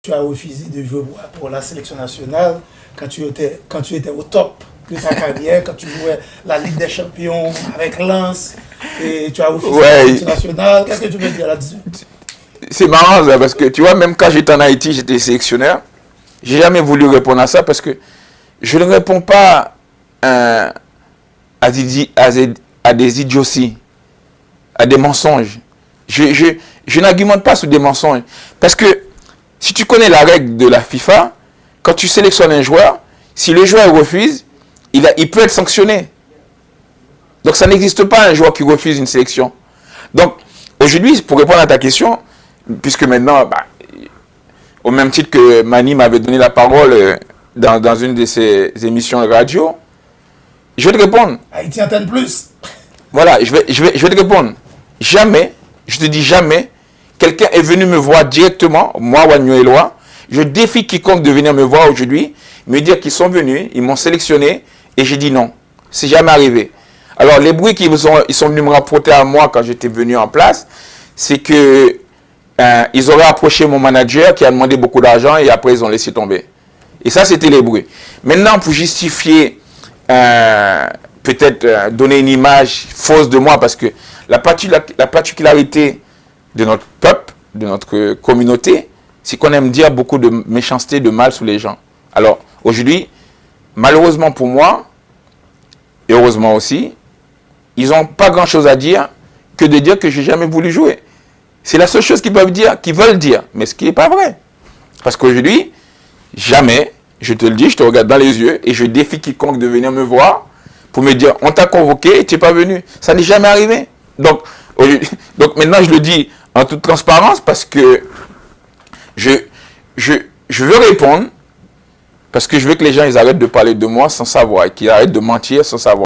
Tu as refusé de jouer pour la sélection nationale quand tu étais au top de ta carrière, quand tu jouais la Ligue des Champions avec Lens, et tu as refusé la sélection nationale. Qu'est-ce que tu veux dire là-dessus? C'est marrant ça, parce que tu vois, même quand j'étais en Haïti, j'étais sélectionneur. J'ai jamais voulu répondre à ça parce que je ne réponds pas à des idioties, à des mensonges. Je n'argumente pas sur des mensonges. Parce que si tu connais la règle de la FIFA, quand tu sélectionnes un joueur, si le joueur refuse, il peut être sanctionné. Donc ça n'existe pas un joueur qui refuse une sélection. Donc aujourd'hui, pour répondre à ta question, puisque maintenant, au même titre que Mani m'avait donné la parole dans une de ses émissions de radio, je vais te répondre. Haïti Antenne Plus. Voilà, je vais te répondre. Jamais, je te dis jamais, quelqu'un est venu me voir directement, moi, Wagno Eloi. Je défie quiconque de venir me voir aujourd'hui, me dire qu'ils sont venus, ils m'ont sélectionné, et j'ai dit non. C'est jamais arrivé. Alors, les bruits ils sont venus me rapporter à moi quand j'étais venu en place, c'est que ils auraient approché mon manager qui a demandé beaucoup d'argent et après ils ont laissé tomber. Et ça, c'était les bruits. Maintenant, pour justifier, peut-être donner une image fausse de moi, parce que la particularité de notre peuple, de notre communauté, c'est qu'on aime dire beaucoup de méchanceté, de mal sur les gens. Alors, aujourd'hui, malheureusement pour moi, et heureusement aussi, ils n'ont pas grand-chose à dire que de dire que je n'ai jamais voulu jouer. C'est la seule chose qu'ils peuvent dire, qu'ils veulent dire, mais ce qui n'est pas vrai. Parce qu'aujourd'hui, jamais, je te le dis, je te regarde dans les yeux et je défie quiconque de venir me voir pour me dire, on t'a convoqué et tu n'es pas venu. Ça n'est jamais arrivé. Donc maintenant, je le dis en toute transparence parce que je veux répondre, parce que je veux que les gens ils arrêtent de parler de moi sans savoir et qu'ils arrêtent de mentir sans savoir.